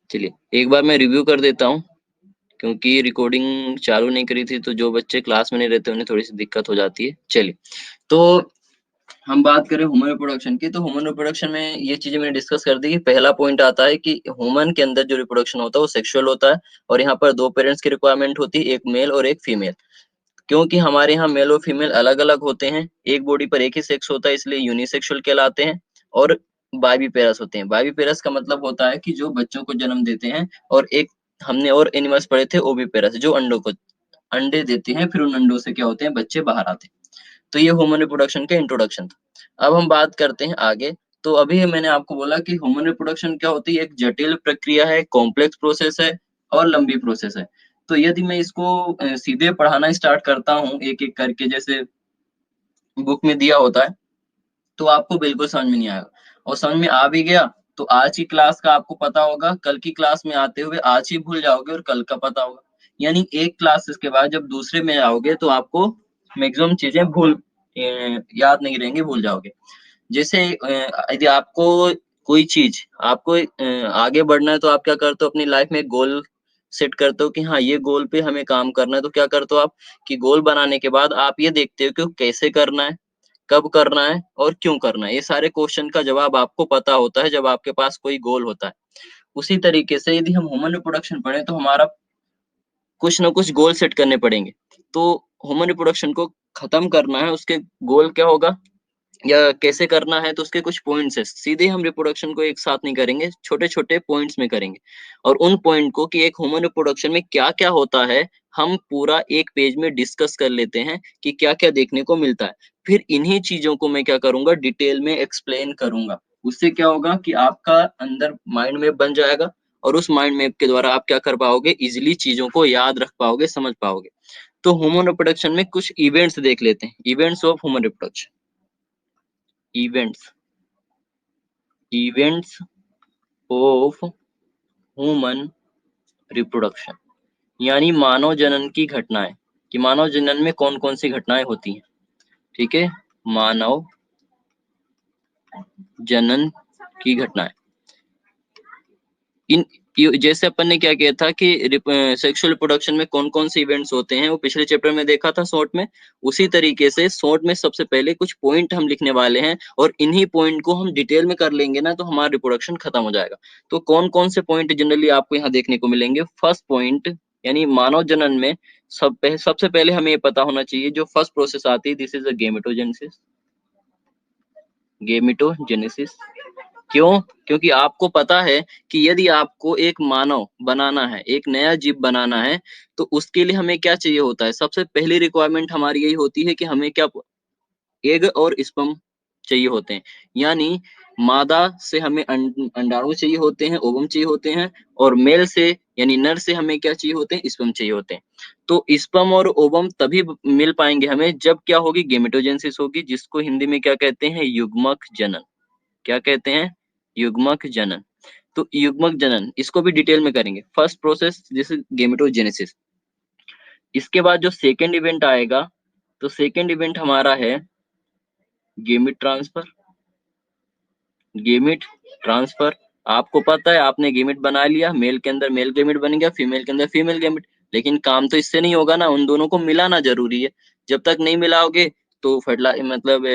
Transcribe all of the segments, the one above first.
चलिए एक बार मैं रिव्यू कर देता हूँ, क्योंकि रिकॉर्डिंग चालू नहीं करी थी, तो जो बच्चे क्लास में नहीं रहते उन्हें थोड़ी सी दिक्कत हो जाती है। चलिए, तो हम बात करें ह्यूमन रिप्रोडक्शन की, तो ह्यूमन रिप्रोडक्शन में ये चीजें मैंने डिस्कस कर दी कि पहला पॉइंट आता है कि ह्यूमन के अंदर जो रिप्रोडक्शन होता है वो सेक्सुअल होता है, और यहाँ पर दो पेरेंट्स की रिक्वायरमेंट होती है, एक मेल और एक फीमेल। क्योंकि हमारे यहाँ मेल और फीमेल अलग-अलग होते हैं, एक बॉडी पर एक ही सेक्स होता है इसलिए यूनिसेक्सुअल कहलाते हैं, और बाइबिपेरस होते हैं। बाइबिपेरस का मतलब होता है कि जो बच्चों को जन्म देते हैं, और एक हमने और एनिमल्स पढ़े थे ओविपेरस, जो अंडे देते हैं, फिर उन अंडों से क्या होते हैं, बच्चे बाहर आते हैं। तो ये ह्यूमन रिप्रोडक्शन का इंट्रोडक्शन था। अब हम बात करते हैं आगे। तो अभी मैंने आपको बोला कि ह्यूमन रिप्रोडक्शन क्या होती है, एक जटिल प्रक्रिया है, कॉम्प्लेक्स प्रोसेस है और लंबी प्रोसेस है। तो यदि मैं इसको सीधे पढ़ाना स्टार्ट करता हूँ एक-एक करके, जैसे बुक में दिया होता है, तो आपको बिल्कुल समझ में नहीं आएगा, और समझ में आ भी गया तो आज की क्लास का आपको पता होगा, कल की क्लास में आते हुए आज ही भूल जाओगे और कल का पता होगा। यानी एक क्लासेस के बाद जब दूसरे में आओगे तो आपको मैक्सिमम चीज़ें याद नहीं रहेंगी, भूल जाओगे। जैसे यदि आपको कोई चीज़ आपको आगे बढ़ना है तो आप क्या करते हो, अपनी लाइफ में एक गोल सेट करते हो कि हाँ, ये गोल पे हमें काम करना है, तो क्या करते हो आप कि गोल बनाने के बाद आप ये देखते हो कि वो कैसे करना है, कब करना है और क्यों करना है। ये सारे क्वेश्चन का जवाब आपको पता होता है जब आपके पास कोई गोल होता है। उसी तरीके से यदि हम ह्यूमन रिप्रोडक्शन पढ़ें तो हमारा कुछ ना कुछ गोल सेट करने पड़ेंगे। तो ह्यूमन रिप्रोडक्शन को खत्म करना है, उसके गोल क्या होगा या कैसे करना है, तो उसके कुछ पॉइंट्स हैं। सीधे हम रिप्रोडक्शन को एक साथ नहीं करेंगे, छोटे-छोटे पॉइंट्स में करेंगे। और उन पॉइंट को कि एक ह्यूमन रिप्रोडक्शन में क्या-क्या होता है, हम पूरा एक पेज में डिस्कस कर लेते हैं कि क्या-क्या देखने को मिलता है। फिर इन्हीं चीज़ों को मैं क्या करूँगा, डिटेल में एक्सप्लेन करूँगा। उससे क्या होगा कि आपका अंदर माइंड मैप बन जाएगा, और उस माइंड मैप के द्वारा आप क्या कर पाओगे, ईज़िली चीज़ों को याद रख पाओगे, समझ पाओगे। तो ह्यूमन रिप्रोडक्शन में कुछ इवेंट्स देख लेते हैं, events of human reproduction. Events events of human reproduction, यानी मानव जनन की घटनाएं, कि मानव जनन में कौन कौन सी घटनाएं होती हैं। ठीक है, मानव जनन की घटनाएं, इन जैसे अपन ने क्या किया था कि सेक्सुअल रिप्रोडक्शन में कौन कौन से इवेंट्स होते हैं वो पिछले चैप्टर में देखा था शॉर्ट में। उसी तरीके से शॉर्ट में सबसे पहले कुछ पॉइंट हम लिखने वाले हैं, और इन्हीं पॉइंट को हम डिटेल में कर लेंगे ना, तो हमारा रिप्रोडक्शन खत्म हो जाएगा। तो कौन कौन से पॉइंट जनरली आपको यहाँ देखने को मिलेंगे। फर्स्ट पॉइंट, यानी मानव जनन में सबसे पहले हमें ये पता होना चाहिए, जो फर्स्ट प्रोसेस आती है, this is a gametogenesis. Gametogenesis क्यों? क्योंकि आपको पता है कि यदि आपको एक मानव बनाना है, एक नया जीव बनाना है, तो उसके लिए हमें क्या चाहिए होता है? सबसे पहली रिक्वायरमेंट हमारी यही होती है कि हमें क्या, एग और स्पर्म चाहिए होते हैं। यानी मादा से हमें अंडाणु चाहिए होते हैं, ओवम चाहिए होते हैं, और मेल से यानी नर से हमें क्या चाहिए होते हैं? स्पर्म चाहिए होते हैं। तो स्पर्म और ओवम तभी मिल पाएँगे हमें जब क्या होगी? गेमेटोजेनेसिस होगी, जिसको हिंदी में क्या कहते हैं? युग्मक जनन। क्या कहते हैं? युग्मक जनन। तो युग्मक जनन इसको भी डिटेल में करेंगे। First process this is gametogenesis. इसके बाद जो सेकंड इवेंट आएगा, तो सेकंड इवेंट हमारा है गेमीट ट्रांसफर। गेमीट ट्रांसफर, आपको पता है आपने गेमीट बना लिया, मेल के अंदर मेल गेमीट बन गया, फीमेल के अंदर फीमेल गेमीट। लेकिन काम तो इससे नहीं होगा ना, उन दोनों को मिलाना ज़रूरी है। जब तक नहीं मिलाओगे तो मतलब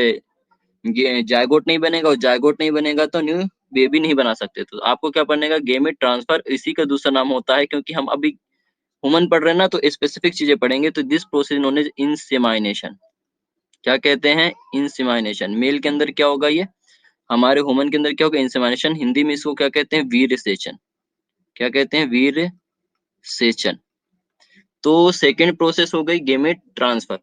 ये जायगोट नहीं बनेगा, और जायगोट नहीं बनेगा तो न्यू बेबी नहीं बना सकते। तो आपको क्या पढ़ने का, गेमेट ट्रांसफर, इसी का दूसरा नाम होता है, क्योंकि हम अभी ह्यूमन पढ़ रहे हैं ना, तो स्पेसिफिक चीजें पढ़ेंगे। तो दिस प्रोसेस नोन एज इंसेमाइनेशन। क्या कहते हैं? इंसेमाइनेशन। मेल के अंदर क्या होगा, ये हमारे ह्यूमन के अंदर क्या होगा? इंसेमाइनेशन। हिंदी में इसको क्या कहते हैं? वीर्य सेचन। क्या कहते हैं? वीर्य सेचन। तो सेकंड प्रोसेस हो गई गेमेट ट्रांसफर।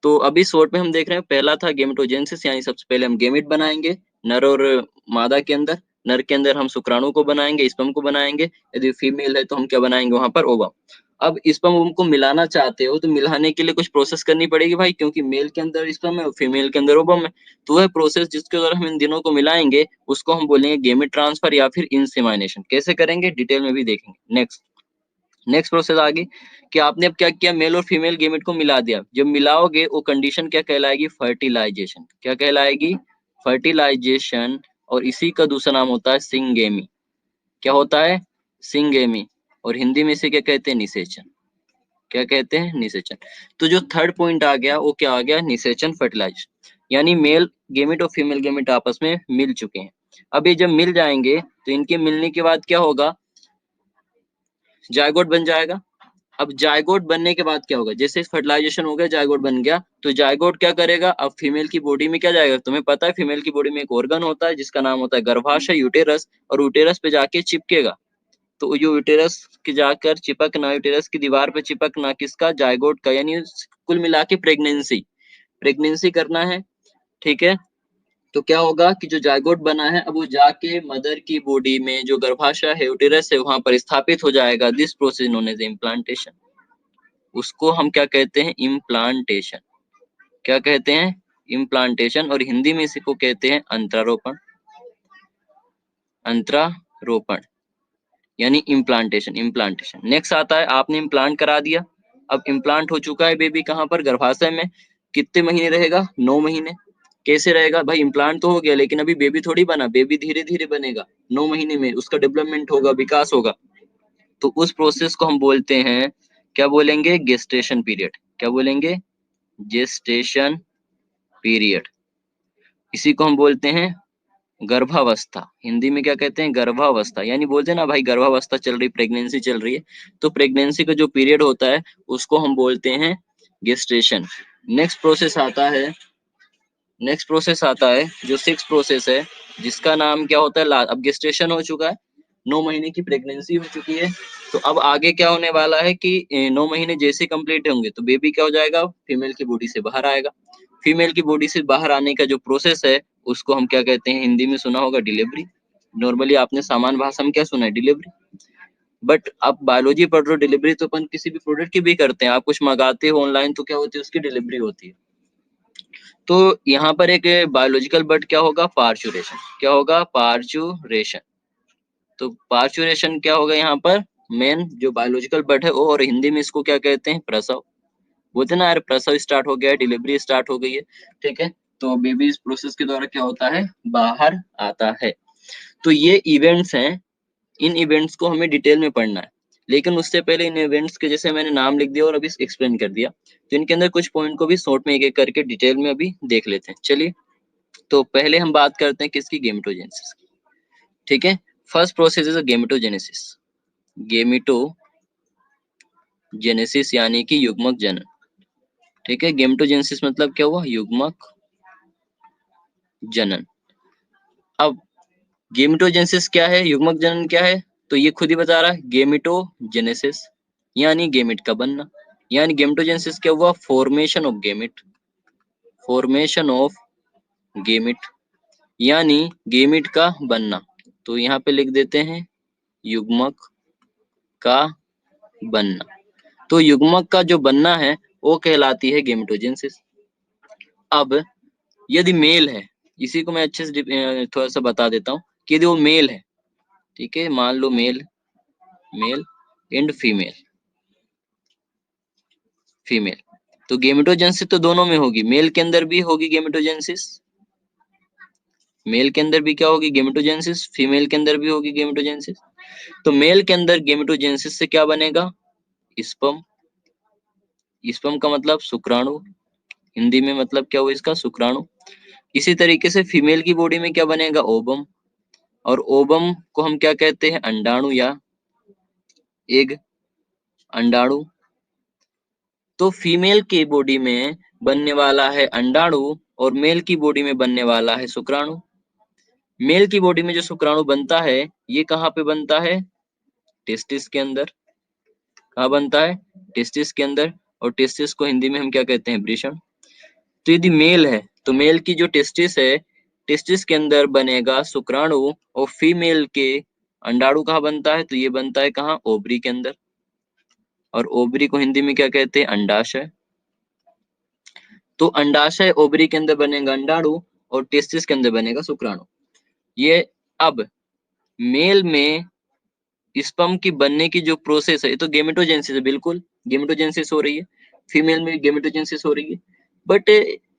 तो अभी शॉर्ट में हम देख रहे हैं, पहला था गेमेटोजेनेसिस, यानी सबसे पहले हम गेमेट बनाएंगे नर और मादा के अंदर। नर के अंदर हम शुक्राणु को बनाएंगे, स्पर्म को बनाएंगे। यदि फीमेल है तो हम क्या बनाएंगे वहां पर? ओवम। अब स्पर्म ओवम को मिलाना चाहते हो तो मिलाने के लिए कुछ प्रोसेस करनी पड़ेगी भाई, क्योंकि मेल के अंदर स्पर्म है और फीमेल के अंदर ओवम है। तो वह प्रोसेस जिसके द्वारा हम इन दिनों को मिलाएंगे उसको हम बोलेंगे गेमेट ट्रांसफर या फिर इंसेमाइनेशन। कैसे करेंगे डिटेल में भी देखेंगे। नेक्स्ट नेक्स्ट प्रोसेस आ गई कि आपने अब क्या किया, मेल और फीमेल गेमेट को मिला दिया। जब मिलाओगे वो कंडीशन क्या कहलाएगी? फर्टिलाइजेशन। क्या कहलाएगी? फर्टिलाइजेशन। और इसी का दूसरा नाम होता है सिंगेमी। क्या होता है? सिंगेमी, और हिंदी में इसे क्या कहते हैं, निषेचन। क्या कहते हैं, निषेचन। तो जो थर्ड पॉइंट आ गया वो क्या आ गया, निषेचन फर्टिलाइजेशन, यानी मेल गेमेट और फीमेल गेमेट आपस में मिल चुके हैं। अब ये जब मिल जाएंगे तो इनके मिलने के बाद क्या होगा, जायगोट बन जाएगा। अब जायगोट बनने के बाद क्या होगा, जैसे फर्टिलाइजेशन हो गया, जायगोट बन गया, तो जायगोट क्या करेगा, अब फीमेल की बॉडी में क्या जाएगा, तुम्हें पता है फीमेल की बॉडी में एक ऑर्गन होता है जिसका नाम होता है गर्भाशय, यूटेरस, और यूटेरस पे जाके चिपकेगा। तो जो यूटेरस के जाकर चिपकना, यूटेरस की दीवार पे चिपकना किसका, जायगोट का, यानी कुल मिला के प्रेगनेंसी, प्रेगनेंसी करना है, ठीक है। तो क्या होगा कि जो जायगोट बना है अब वो जाके मदर की बॉडी में जो गर्भाशय है, यूटेरस है, वहां पर स्थापित हो जाएगा। This process known as implantation, उसको हम क्या कहते हैं, इम्प्लांटेशन। क्या कहते हैं, इम्प्लांटेशन, और हिंदी में इसी को कहते हैं अंतरारोपण, अंतरारोपण यानी इम्प्लांटेशन, इम्प्लांटेशन। नेक्स्ट आता है, आपने इम्प्लांट करा दिया, अब इम्प्लांट हो चुका है बेबी कहाँ पर, गर्भाशय में। कितने महीने रहेगा, 9 महीने। कैसे रहेगा भाई, इम्प्लांट तो हो गया लेकिन अभी बेबी थोड़ी बना, बेबी धीरे धीरे बनेगा, 9 महीने में उसका डेवलपमेंट होगा, विकास होगा। तो उस प्रोसेस को हम बोलते हैं, क्या बोलेंगे, गेस्टेशन पीरियड। क्या बोलेंगे, जेस्टेशन पीरियड। इसी को हम बोलते हैं गर्भावस्था, हिंदी में क्या कहते हैं, गर्भावस्था। यानी बोलते हैं ना भाई गर्भावस्था चल रही, प्रेगनेंसी चल रही है, तो प्रेगनेंसी का जो पीरियड होता है उसको हम बोलते हैं गेस्टेशन। नेक्स्ट प्रोसेस आता है, नेक्स्ट प्रोसेस आता है जो 6 प्रोसेस है, जिसका नाम क्या होता है, अब गेस्टेशन हो चुका है, 9 महीने की प्रेगनेंसी हो चुकी है। तो अब आगे क्या होने वाला है कि 9 महीने जैसे कंप्लीट होंगे तो बेबी क्या हो जाएगा, फीमेल की बॉडी से बाहर आएगा। फीमेल की बॉडी से बाहर आने का जो प्रोसेस है उसको हम क्या कहते हैं, हिंदी में सुना होगा डिलीवरी। नॉर्मली आपने सामान्य भाषा में क्या सुना है, डिलीवरी। बट आप बायोलॉजी पढ़ रहे हो, डिलीवरी तो अपन किसी भी प्रोडक्ट की भी करते हैं। आप कुछ मंगाते हो ऑनलाइन तो क्या होती है, उसकी डिलीवरी होती है। तो यहाँ पर एक बायोलॉजिकल बट क्या होगा, पार्चुरेशन। क्या होगा, पार्चुरेशन। तो पार्चुरेशन क्या होगा यहाँ पर, मेन जो बायोलॉजिकल बट है वो, और हिंदी में इसको क्या कहते हैं, प्रसव। बोलते ना यार प्रसव स्टार्ट हो गया है, डिलीवरी स्टार्ट हो गई है, ठीक है। तो बेबी इस प्रोसेस के द्वारा क्या होता है, बाहर आता है। तो ये इवेंट्स हैं, इन इवेंट्स को हमें डिटेल में पढ़ना है, लेकिन उससे पहले इन इवेंट्स के जैसे मैंने नाम लिख दिया और अभी एक्सप्लेन कर दिया, तो इनके अंदर कुछ पॉइंट को भी शॉर्ट में एक एक करके डिटेल में अभी देख लेते हैं। चलिए, तो पहले हम बात करते हैं किसकी, गेमेटोजेनेसिस की, ठीक है। First process is gametogenesis. Gametogenesis यानी कि युग्मक जनन, ठीक है। गेमेटोजेनेसिस मतलब क्या हुआ, युग्मक जनन। अब गेमेटोजेनेसिस क्या है, युग्मक जनन क्या है, तो ये खुद ही बता रहा है, गेमेटोजेनेसिस यानी गेमेट का बनना। यानी गेमेटोजेनेसिस क्या हुआ, formation of gamete, formation of gamete यानी गेमेट का बनना। तो यहाँ पे लिख देते हैं युग्मक का बनना। तो युग्मक का जो बनना है वो कहलाती है गेमेटोजेनेसिस। अब यदि मेल है, इसी को मैं अच्छे से थोड़ा सा बता देता हूँ कि यदि वो मेल है, ठीक है, मान लो male, male and female, female, तो गेमेटोजेनेसिस तो दोनों में होगी, मेल के अंदर भी होगी गेमेटोजेनेसिस, मेल के अंदर भी क्या होगी, गेमेटोजेनेसिस, फीमेल के अंदर भी होगी गेमेटोजेनेसिस। तो मेल के अंदर गेमेटोजेनेसिस से क्या बनेगा, स्पर्म। स्पर्म का मतलब शुक्राणु, हिंदी में मतलब क्या हुआ इसका, शुक्राणु। इसी तरीके से फीमेल की बॉडी में क्या बनेगा, ओवम, और ओवम को हम क्या कहते हैं, अंडाणु या एग, अंडाणु। तो फीमेल की बॉडी में बनने वाला है अंडाणु और मेल की बॉडी में बनने वाला है शुक्राणु। मेल की बॉडी में जो शुक्राणु बनता है ये कहाँ पे बनता है, टेस्टिस के अंदर। कहाँ बनता है, टेस्टिस के अंदर, और टेस्टिस को हिंदी में हम क्या कहते हैं, वृषण। तो यदि मेल है तो मेल की जो टेस्टिस है, टेस्टिस के अंदर बनेगा शुक्राणु, और फीमेल के अंडाणु कहाँ बनता है, तो ये बनता है कहाँ, ओवरी के अंदर, और ओवरी को हिंदी में क्या कहते हैं, अंडाशय। तो अंडाशय ओवरी के अंदर बनेगा अंडाणु और टेस्टिस के अंदर बनेगा शुक्राणु। ये अब मेल में स्पर्म की बनने की जो प्रोसेस है, ये तो गेमेटोजेनेसिस है, बिल्कुल गेमेटोजेनेसिस हो रही है। फीमेल में गेमेटोजेनेसिस हो रही है, बट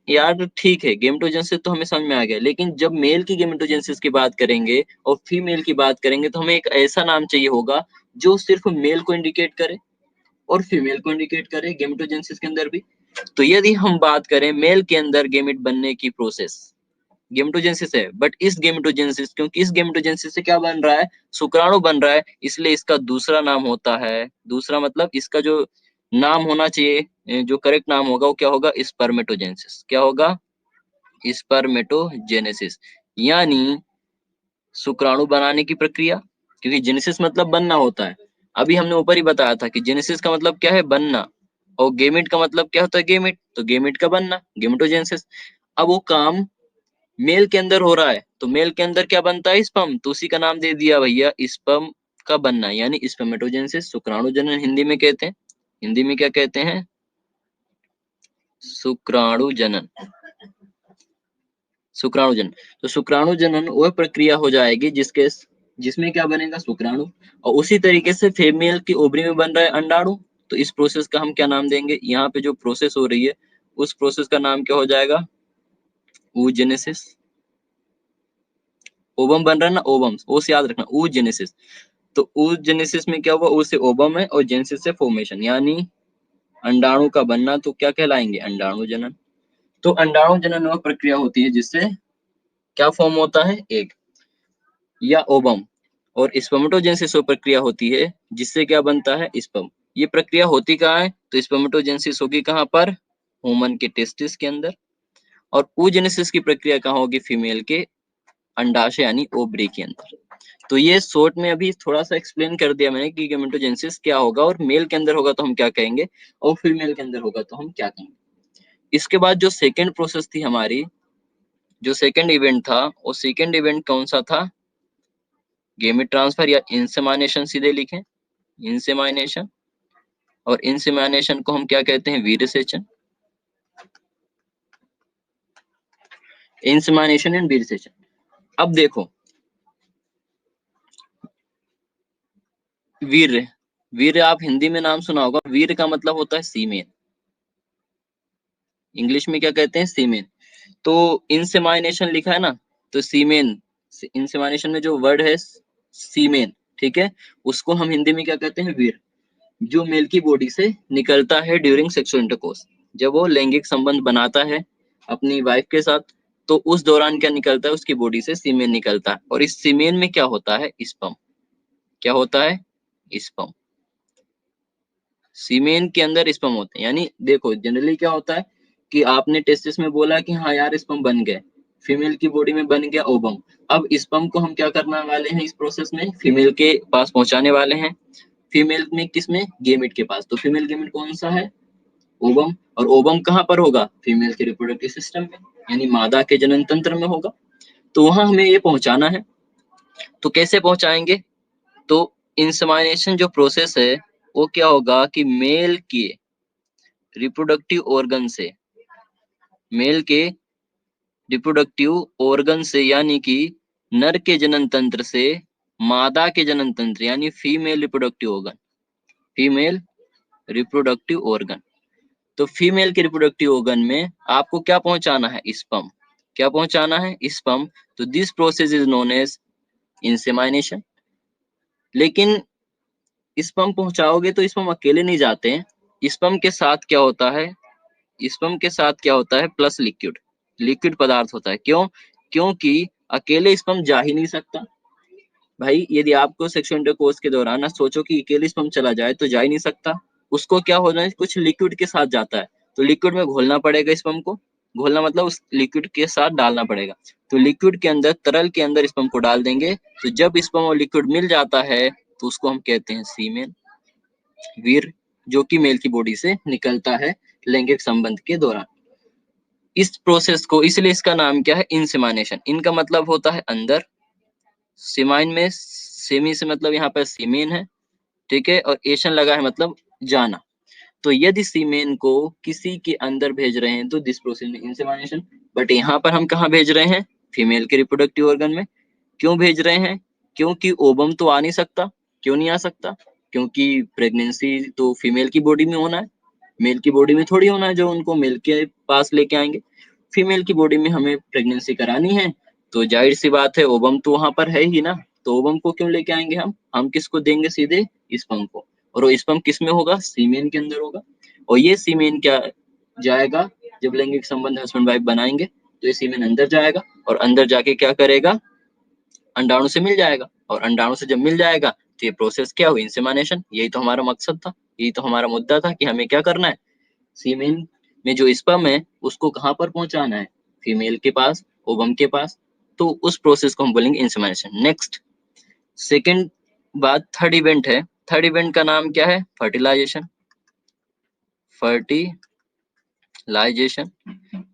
यार ठीक है, गेमेटोजेनेसिस तो हमें समझ में आ गया, लेकिन जब मेल की गेमेटोजेनेसिस की बात करेंगे और फीमेल की बात करेंगे तो हमें एक ऐसा नाम चाहिए होगा जो सिर्फ मेल को इंडिकेट करे और फीमेल को इंडिकेट करे गेमेटोजेनेसिस के अंदर भी। तो यदि हम बात करें मेल के अंदर गेमेट बनने की प्रोसेस, गेमेटोजेनेसिस है, बट इस गेमेटोजेनेसिस, क्योंकि इस गेमेटोजेनेसिस से क्या बन रहा है, शुक्राणु बन रहा है, इसलिए इसका दूसरा नाम होता है, दूसरा मतलब इसका जो नाम होना चाहिए, जो करेक्ट नाम होगा वो क्या होगा, स्पर्मेटोजेनेसिस। क्या होगा, स्पर्मेटोजेनेसिस, यानी शुक्राणु बनाने की प्रक्रिया, क्योंकि जेनेसिस मतलब बनना होता है। अभी हमने ऊपर ही बताया था कि जेनेसिस का मतलब क्या है, बनना, और गेमेट का मतलब क्या होता है, गेमेट, तो गेमेट का बनना, गेमेटोजेनेसिस। अब वो काम मेल के अंदर हो रहा है, तो मेल के अंदर क्या बनता है, स्पर्म, तो उसी का नाम दे दिया भैया स्पर्म का बनना, यानी स्पर्मेटोजेनेसिस, शुक्राणु जनन हिंदी में कहते हैं। हिंदी में क्या कहते हैं, शुक्राणु जनन, शुक्राणु जनन। तो शुक्राणु जनन वह प्रक्रिया हो जाएगी जिसमें क्या बनेगा, शुक्राणु, और उसी तरीके से फीमेल की ओवरी में बन रहा है अंडाणु। तो इस प्रोसेस का हम क्या नाम देंगे, यहाँ पे जो प्रोसेस हो रही है उस प्रोसेस का नाम क्या हो जाएगा, oogenesis। ओवम बन रहा है ना, ओवम, ओ से याद रखना, oogenesis। तो oogenesis में क्या हुआ, ओ से ओवम है और जेनेसिस से फॉर्मेशन, यानी अंडाणु का बनना, तो क्या कहलाएंगे, अंडाणु जनन। तो अंडाणु जनन वह प्रक्रिया होती है जिससे क्या फॉर्म होता है, एग या ओवम, और स्पर्मेटोजेनेसिस वो प्रक्रिया होती है जिससे क्या बनता है, स्पर्म। ये प्रक्रिया होती कहाँ है, तो स्पर्मेटोजेनेसिस होगी कहाँ पर, ह्यूमन के टेस्टिस के अंदर, और oogenesis की प्रक्रिया कहाँ होगी, फीमेल के अंडाशय यानी ओवरी के अंदर। तो ये शॉर्ट में अभी थोड़ा सा एक्सप्लेन कर दिया मैंने कि गेमेटोजेनेसिस क्या होगा, और मेल के अंदर होगा तो हम क्या कहेंगे, और फीमेल के अंदर होगा तो हम क्या कहेंगे। इसके बाद जो सेकेंड प्रोसेस थी हमारी, जो सेकेंड इवेंट था, वो सेकेंड इवेंट कौन सा था, गेमेट ट्रांसफर या इंसेमाइनेशन, सीधे लिखें इंसेमाइनेशन, और इंसेमाइनेशन को हम क्या कहते हैं, वीर्यसेचन। इंसेमाइनेशन एंड वीर्यसेचन। अब देखो, वीर्य, वीर्य आप हिंदी में नाम सुना होगा, वीर्य का मतलब होता है सीमेन, इंग्लिश में क्या कहते हैं, सीमेन। तो इंसेमाइनेशन लिखा है ना, तो सीमेन, इंसेमाइनेशन में जो वर्ड है सीमेन, ठीक है, उसको हम हिंदी में क्या कहते हैं, वीर, जो मेल की बॉडी से निकलता है ड्यूरिंग सेक्सुअल इंटरकोर्स, जब वो लैंगिक संबंध बनाता है अपनी वाइफ के साथ, तो उस दौरान क्या निकलता है, उसकी बॉडी से सीमेन निकलता है, और इस सीमेन में क्या होता है, स्पर्म। क्या होता है, स्पर्म। सीमेन के अंदर स्पर्म होते हैं, यानी देखो जनरली क्या होता है कि आपने टेस्टिस में बोला कि हाँ यार स्पर्म बन गए, फीमेल की बॉडी में बन गया ओवम। अब स्पर्म को हम क्या करने वाले हैं, इस प्रोसेस में फीमेल के पास पहुंचाने वाले हैं, फीमेल में किसमें, गेमिट के पास। तो फीमेल गेमिट कौन सा है, ओवम, और ओवम कहाँ पर होगा, फीमेल के रिप्रोडक्टिव सिस्टम में, यानी मादा के जनन तंत्र में होगा। तो वहां हमें ये पहुंचाना है, तो कैसे पहुंचाएंगे, तो इंसेमाइनेशन जो प्रोसेस है वो क्या होगा कि मेल के रिप्रोडक्टिव ऑर्गन से, मेल के रिप्रोडक्टिव ऑर्गन से, यानी कि नर के जनन तंत्र से मादा के जनन तंत्र, यानी female reproductive organ, female reproductive organ. तो फीमेल के रिप्रोडक्टिव ऑर्गन में आपको क्या पहुंचाना है, स्पर्म। क्या पहुंचाना है, स्पर्म। तो this process is known as insemination. लेकिन स्पर्म पहुंचाओगे तो स्पर्म अकेले नहीं जाते हैं, स्पर्म के साथ क्या होता है, स्पर्म के साथ क्या होता है, प्लस लिक्विड, लिक्विड पदार्थ होता है। क्यों, क्योंकि अकेले स्पर्म जा ही नहीं सकता भाई। यदि आपको सेक्सुअल इंटरकोर्स के दौरान ना सोचो कि अकेले स्पर्म चला जाए, तो जा ही नहीं सकता, उसको क्या होना है, कुछ लिक्विड के साथ जाता है, तो लिक्विड में घोलना पड़ेगा स्पर्म को, घोलना मतलब उस लिक्विड के साथ डालना पड़ेगा। तो लिक्विड के अंदर, तरल के अंदर स्पर्म को डाल देंगे, तो जब स्पर्म और लिक्विड मिल जाता है तो उसको हम कहते हैं सीमेन, वीर, जो कि मेल की बॉडी से निकलता है लैंगिक संबंध के दौरान। इस प्रोसेस को, इसलिए इसका नाम क्या है, इंसेमाइनेशन। इनका मतलब होता है अंदर, सेमाइन में सेमी से मतलब यहाँ पर सीमेन है, ठीक है, और एशन लगा है मतलब जाना। तो यदि सीमेन को किसी के अंदर भेज रहे हैं तो दिस प्रोसेस में इंसेमाइनेशन, बट यहाँ पर हम कहाँ भेज रहे हैं, फीमेल के रिप्रोडक्टिव ऑर्गन में। क्यों भेज रहे हैं, क्योंकि ओवम तो आ नहीं सकता। क्यों नहीं आ सकता, क्योंकि प्रेगनेंसी तो फीमेल की बॉडी में होना है, मेल की बॉडी में थोड़ी होना है जो उनको मेल के पास लेके आएंगे। फीमेल की बॉडी में हमें प्रेगनेंसी करानी है, तो जाहिर सी बात है ओवम तो वहां पर है ही ना, तो ओवम को क्यों लेके आएंगे हम किसको देंगे, सीधे स्पर्म को। और वो स्पर्म किस में होगा, सीमेन के अंदर होगा। और ये सीमेन क्या जाएगा, जब लैंगिक संबंध हस्बैंड वाइफ बनाएंगे तो ये सीमेन अंदर जाएगा, और अंदर जाके क्या करेगा, अंडाणु से मिल जाएगा, और अंडाणु से जब मिल जाएगा तो ये प्रोसेस क्या हुई, इंसेमिनेशन। यही तो हमारा मकसद था, यही तो हमारा मुद्दा था कि हमें क्या करना है, सीमेन में जो स्पर्म है उसको कहाँ पर पहुंचाना है, फीमेल के पास, ओवम के पास। तो उस प्रोसेस को हम बोलेंगे इंसेमिनेशन। नेक्स्ट, सेकेंड बात, थर्ड इवेंट है। थर्ड इवेंट का नाम क्या है, फर्टिलाइजेशन। फर्टिलाइजेशन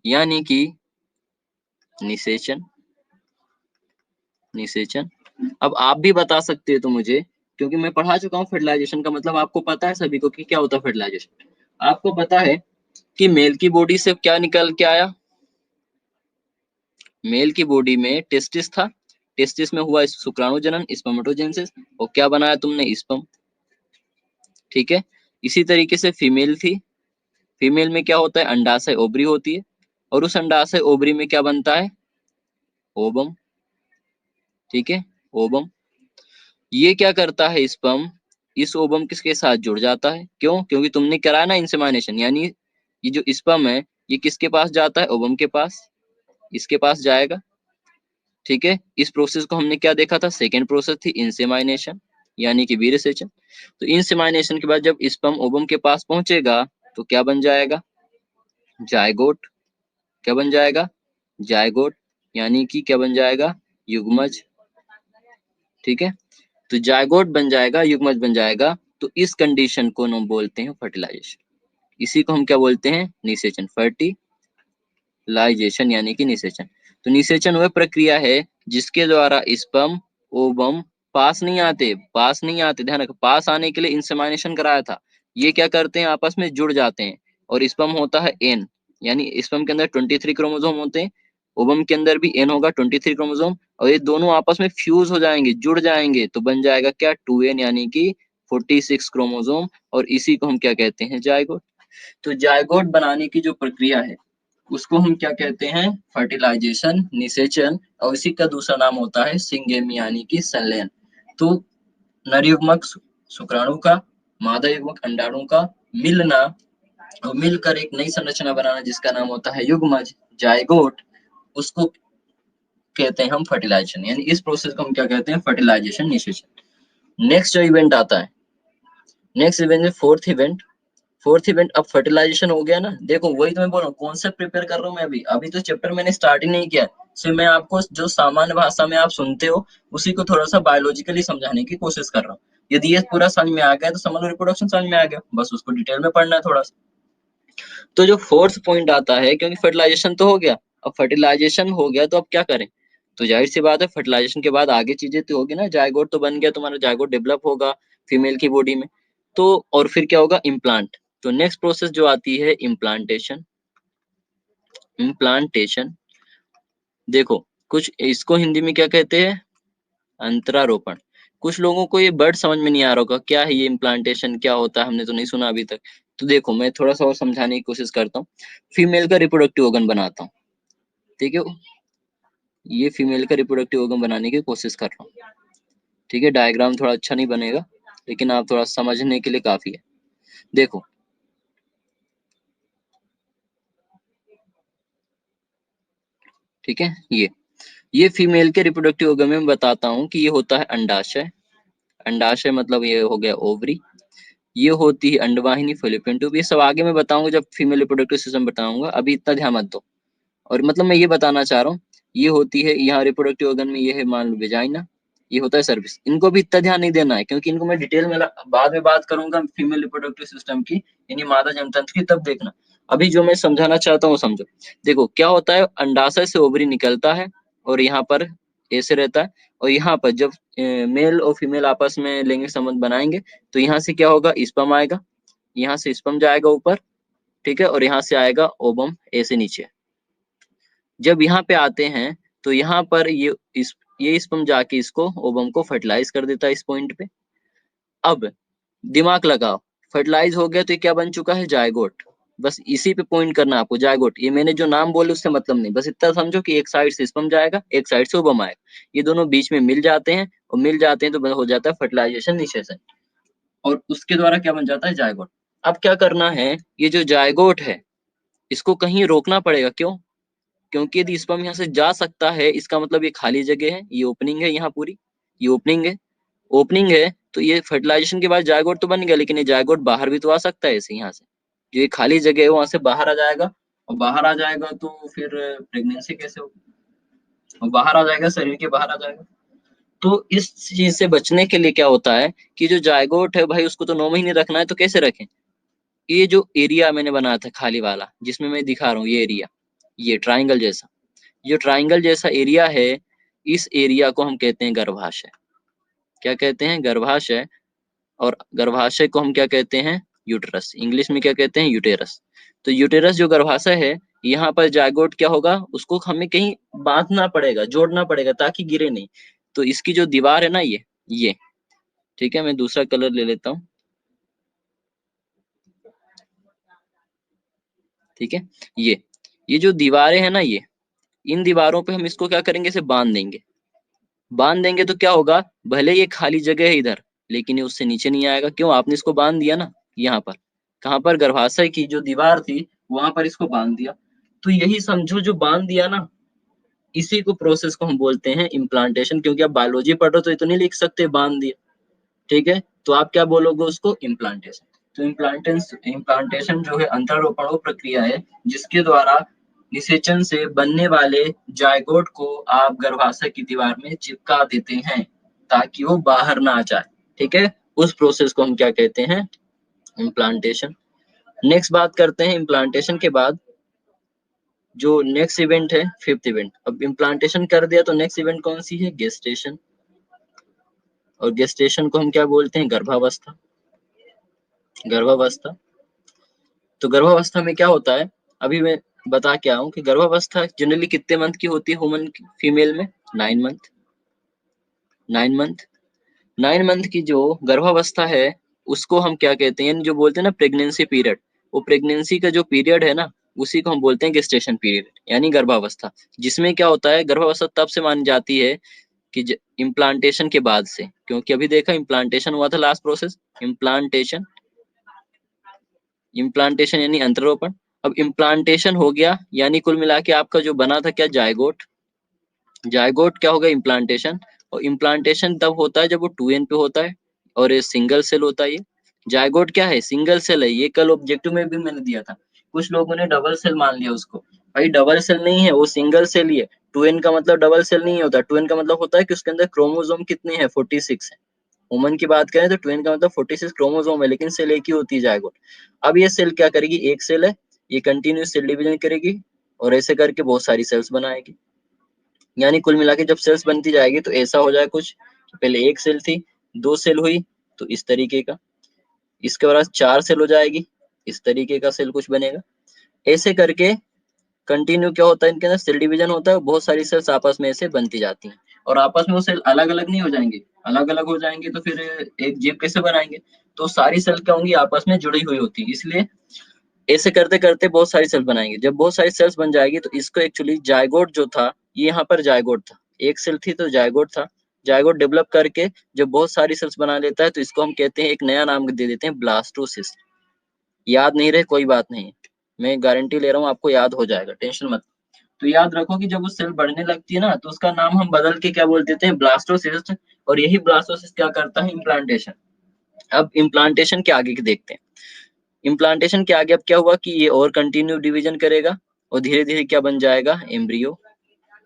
यानी कि निषेचन। निषेचन, अब आप भी बता सकते हो तो मुझे, क्योंकि मैं पढ़ा चुका हूँ फर्टिलाइजेशन का मतलब आपको पता है सभी को कि क्या होता है फर्टिलाइजेशन। आपको पता है कि मेल की बॉडी से क्या निकल के आया, मेल की बॉडी में टेस्टिस था, टेस्टिस में हुआ शुक्राणु जनन, स्पर्मेटोजेनेसिस, और क्या बनाया तुमने, स्पर्म। ठीक है, इसी तरीके से फीमेल थी, फीमेल में क्या होता है, अंडाशय ओवरी होती है, और उस अंडाशय ओवरी में क्या बनता है, ओवम। ठीक है, ओवम। ये क्या करता है, स्पर्म इस ओवम किसके साथ जुड़ जाता है, क्यों, क्योंकि तुमने कराया ना इंसेमिनेशन, यानी ये जो स्पर्म है ये किसके पास जाता है, ओवम के पास, इसके पास जाएगा। ठीक है, इस प्रोसेस को हमने क्या देखा था, सेकेंड प्रोसेस थी इंसेमिनेशन, यानी कि वीर्यसेचन। तो इंसेमिनेशन के बाद जब स्पर्म ओवम के पास पहुंचेगा तो क्या बन जाएगा, जायगोट। क्या बन जाएगा, जायगोट, यानी कि क्या बन जाएगा, युग्मज। ठीक है, तो जायगोट बन जाएगा, युग्मज बन जाएगा। तो इस कंडीशन को हम बोलते हैं फर्टिलाइजेशन, इसी को हम क्या बोलते हैं, निषेचन। फर्टिलाइजेशन यानी कि निषेचन। तो निषेचन वह प्रक्रिया है जिसके द्वारा स्पर्म ओवम पास नहीं आते, पास नहीं आते, ध्यान रखो, पास आने के लिए इंसेमिनेशन कराया था, ये क्या करते हैं, आपस में जुड़ जाते हैं, और स्पर्म होता है एन, यानी स्पर्म के अंदर 23 क्रोमोसोम होते हैं, ओवम के अंदर भी एन होगा 23 क्रोमोसोम, और ये दोनों आपस में फ्यूज हो जाएंगे, जुड़ जाएंगे, तो बन जाएगा क्या, 2n, यानी कि 46 क्रोमोसोम, और इसी को हम क्या कहते हैं, जायगोट। तो जायगोट बनाने की जो प्रक्रिया है उसको हम क्या कहते हैं, फर्टिलाइजेशन, निषेचन, और इसी का दूसरा नाम होता है सिंगेमी, यानी कि संलयन। तो नर युग्मक शुक्राणु का, मादा युग्मक अंडाणु का मिलना, और मिलकर एक नई संरचना बनाना जिसका नाम होता है युग्मज, जायगोट, उसको कहते हैं हम फर्टिलाइजेशन। यानी इस प्रोसेस को हम क्या कहते हैं, फर्टिलाइजेशन, निषेचन। नेक्स्ट जो इवेंट आता है, नेक्स्ट इवेंट है फोर्थ इवेंट। फोर्थ इवेंट, अब फर्टिलाइजेशन हो गया ना, देखो वही तो मैं बोल रहा हूँ, कॉन्सेप्ट प्रिपेयर कर रहा हूँ मैं अभी अभी तो चैप्टर मैंने स्टार्ट ही नहीं किया है, सिर्फ मैं आपको जो सामान्य भाषा में आप सुनते हो उसी को थोड़ा सा बायोलॉजिकली समझाने की कोशिश कर रहा हूँ। यदि ये पूरा समझ में आ गया तो समझ लो रिप्रोडक्शन समझ में आ गया, बस उसको डिटेल में पढ़ना है थोड़ा सा। तो जो फोर्थ पॉइंट आता है, क्योंकि फर्टिलाइजेशन तो हो गया, अब फर्टिलाइजेशन हो गया तो अब क्या करें, तो जाहिर सी बात है फर्टिलाइजेशन के बाद आगे चीजें तो होगी ना, जायगोट तो बन गया, तुम्हारा जायगोट डेवलप होगा फीमेल की बॉडी में, तो और फिर क्या होगा, इम्प्लांट। तो नेक्स्ट प्रोसेस जो आती है इम्प्लांटेशन। इम्प्लांटेशन, देखो कुछ इसको हिंदी में क्या कहते हैं, अंतरारोपण। कुछ लोगों को ये वर्ड समझ में नहीं आ रहा होगा, क्या है ये इम्प्लांटेशन, क्या होता है, हमने तो नहीं सुना अभी तक। तो देखो मैं थोड़ा सा और समझाने की कोशिश करता हूँ। फीमेल का रिप्रोडक्टिव ऑर्गन बनाता हूँ, ठीक है, ये फीमेल का रिप्रोडक्टिव ऑर्गन बनाने की कोशिश कर रहा हूँ। ठीक है, डायग्राम थोड़ा अच्छा नहीं बनेगा, लेकिन आप थोड़ा समझने के लिए काफी है। देखो ठीक है, ये फीमेल के रिप्रोडक्टिव ऑर्गन में बताता हूँ कि ये होता है अंडाशय। अंडाशय मतलब ये हो गया ओवरी, ये होती है अंडवाहिनी, फैलोपियन ट्यूब, ये सब आगे मैं बताऊंगा जब फीमेल रिप्रोडक्टिव सिस्टम बताऊंगा, अभी इतना ध्यान मत दो। और मतलब मैं ये बताना चाह रहा हूँ, ये होती है यहाँ रिप्रोडक्टिव ऑर्गन में, ये है मान लो वेजाइना, ये होता है सर्विस। इनको भी इतना ध्यान नहीं देना है क्योंकि इनको मैं डिटेल में बाद में बात करूंगा फीमेल रिप्रोडक्टिव सिस्टम की, यानी मादा जनतंत्र की, तब देखना। अभी जो मैं समझाना चाहता हूँ समझो। देखो क्या होता है, अंडाशय से ओवरी निकलता है, और यहाँ पर ऐसे रहता है, और यहाँ पर जब मेल और फीमेल आपस में लैंगिक संबंध बनाएंगे तो यहाँ से क्या होगा, स्पर्म आएगा, यहाँ से स्पर्म जाएगा ऊपर, ठीक है, और यहाँ से आएगा ओवम ऐसे नीचे। जब यहाँ पे आते हैं तो यहाँ पर ये स्पर्म जाके इसको ओवम को फर्टिलाइज कर देता है इस पॉइंट पे। अब दिमाग लगाओ, फर्टिलाइज हो गया तो ये क्या बन चुका है, जायगोट। बस इसी पे पॉइंट करना आपको, जायगोट। ये मैंने जो नाम बोले उससे मतलब नहीं, बस इतना समझो कि एक साइड से स्पर्म जाएगा, एक साइड से ओवम आएगा, ये दोनों बीच में मिल जाते हैं, और मिल जाते हैं तो हो जाता है फर्टिलाइजेशन, निषेचन, और उसके द्वारा क्या बन जाता है, जायगोट। अब क्या करना है, ये जो जायगोट है इसको कहीं रोकना पड़ेगा, क्यों? क्योंकि यदि स्पर्म यहाँ से जा सकता है, इसका मतलब ये खाली जगह है, ये ओपनिंग है, यहाँ पूरी ये ओपनिंग है, ओपनिंग है, तो ये फर्टिलाइजेशन के बाद जायगोट तो बन गया, लेकिन ये जायगोट बाहर भी तो आ सकता है ऐसे, यहाँ से जो ये खाली जगह है वहां से बाहर आ जाएगा, और बाहर आ जाएगा तो फिर प्रेगनेंसी कैसे होगी, और बाहर आ जाएगा, शरीर के बाहर आ जाएगा। तो इस चीज से बचने के लिए क्या होता है कि जो जायगोट है भाई उसको तो 9 महीने रखना है, तो कैसे रखें? ये जो एरिया मैंने बनाया था खाली वाला, जिसमें मैं दिखा रहा हूँ ये एरिया, ये ट्राइंगल जैसा, जो ट्राइंगल जैसा एरिया है, इस एरिया को हम कहते हैं गर्भाशय। क्या कहते हैं? गर्भाशय। और गर्भाशय को हम क्या कहते हैं? यूटेरस। इंग्लिश में क्या कहते हैं? यूटेरस। तो यूटेरस जो गर्भाशय है, यहाँ पर जायगोट क्या होगा, उसको हमें कहीं बांधना पड़ेगा, जोड़ना पड़ेगा, ताकि गिरे नहीं। तो इसकी जो दीवार है ना, ये ठीक है, मैं दूसरा कलर ले लेता हूँ, ठीक है। ये जो दीवारें हैं ना, ये इन दीवारों पे हम इसको क्या करेंगे, इसे बांध देंगे। बांध देंगे तो क्या होगा, भले ये खाली जगह है इधर, लेकिन ये उससे नीचे नहीं आएगा, क्यों? आपने इसको बांध दिया ना, यहाँ पर। कहाँ पर? गर्भाशय की जो दीवार थी वहां पर इसको बांध दिया। तो यही समझो, जो बांध दिया ना, इसी को प्रोसेस को हम बोलते हैं इम्प्लांटेशन। क्योंकि आप बायोलॉजी पढ़ रहे हो तो इतनी लिख सकते हैं बांध दिया, ठीक है, तो आप क्या बोलोगे उसको? इम्प्लांटेशन। तो इम्प्लांटेशन जो है अंतरारोपण वो प्रक्रिया है जिसके द्वारा निषेचन से बनने वाले जायगोट को आप गर्भाशय की दीवार में चिपका देते हैं, ताकि वो बाहर ना आ जाए, ठीक है। उस प्रोसेस को हम क्या कहते हैं? इम्प्लांटेशन। नेक्स्ट बात करते हैं इम्प्लांटेशन के बाद, जो नेक्स्ट इवेंट है, फिफ्थ इवेंट। अब इम्प्लांटेशन कर दिया तो नेक्स्ट इवेंट कौन सी है? गेस्टेशन। और गेस्टेशन को हम क्या बोलते हैं? गर्भावस्था। गर्भावस्था। तो गर्भावस्था में क्या होता है, अभी मैं बता के आया हूँ कि गर्भावस्था जनरली कितने मंथ की होती है ह्यूमन फीमेल में? 9 मंथ। 9 मंथ। 9 मंथ की जो गर्भावस्था है उसको हम क्या कहते हैं, यानी जो बोलते हैं ना प्रेगनेंसी पीरियड, वो प्रेगनेंसी का जो पीरियड है ना, उसी को हम बोलते हैं गेस्टेशन पीरियड, यानी गर्भावस्था। जिसमें क्या होता है, गर्भावस्था तब से मानी जाती है कि इम्प्लांटेशन के बाद से, क्योंकि अभी देखा इम्प्लांटेशन हुआ था लास्ट प्रोसेस, इम्प्लांटेशन। इम्प्लांटेशन यानी अंतरोपण। अब इम्प्लांटेशन हो गया, यानी कुल मिला के आपका जो बना था क्या? जायगोट। जायगोट क्या होगा? इम्प्लांटेशन। और इम्प्लांटेशन तब होता है जब वो 2n पे होता है, और ये सिंगल सेल होता है। ये जायगोट क्या है? सिंगल सेल है। ये कल ऑब्जेक्टिव में भी मैंने दिया था, कुछ लोगों ने डबल सेल मान लिया उसको। भाई डबल सेल नहीं है, वो सिंगल सेल ही है। 2n का मतलब डबल सेल नहीं होता। 2n का मतलब होता है कि उसके अंदर क्रोमोसोम कितने हैं? 46 है। वुमन की बात करें तो 2n का मतलब 46 क्रोमोसोम है, लेकिन सेल एक ही होती है, जायगोट। अब ये सेल क्या करेगी? एक सेल है, ये कंटिन्यूस सेल डिवीजन करेगी, और ऐसे करके बहुत सारी सेल्स बनाएगी। यानी कुल मिला के जब सेल्स बनती जाएगी तो ऐसा हो जाए कुछ, पहले एक सेल थी, 2 सेल हुई, तो इस तरीके का। इसके बाद 4 सेल हो जाएगी, इस तरीके का सेल कुछ बनेगा। ऐसे करके कंटिन्यू क्या होता है, इनके अंदर सेल डिवीजन होता है, बहुत सारी सेल्स आपस में ऐसे बनती जाती हैं। और आपस में वो सेल अलग अलग नहीं हो जाएंगे, अलग अलग हो जाएंगे तो फिर एक जीव कैसे बनाएंगे? तो सारी सेल क्या होंगी? आपस में जुड़ी हुई होती है। इसलिए ऐसे करते करते बहुत सारी सेल बनाएंगे। जब बहुत सारी सेल्स बन जाएगी तो इसको एक्चुअली जायगोट जो था, ये यहाँ पर जायगोट था, एक सेल थी तो जायगोट था। जायगोट डेवलप करके जब बहुत सारी सेल्स बना लेता है तो इसको हम कहते हैं, एक नया नाम दे देते हैं, ब्लास्टोसिस्ट। याद नहीं रहे कोई बात नहीं, मैं गारंटी ले रहा हूँ आपको याद हो जाएगा, टेंशन मत। तो याद रखो कि जब वो सेल बढ़ने लगती है ना, तो उसका नाम हम बदल के क्या बोल देते हैं? ब्लास्टोसिस्ट। और यही ब्लास्टोसिस्ट क्या करता है? इम्प्लांटेशन। अब इम्प्लांटेशन के आगे की देखते हैं। इम्प्लांटेशन के आगे अब क्या हुआ कि ये और कंटिन्यू डिवीजन करेगा, और धीरे धीरे क्या बन जाएगा? एम्ब्रियो।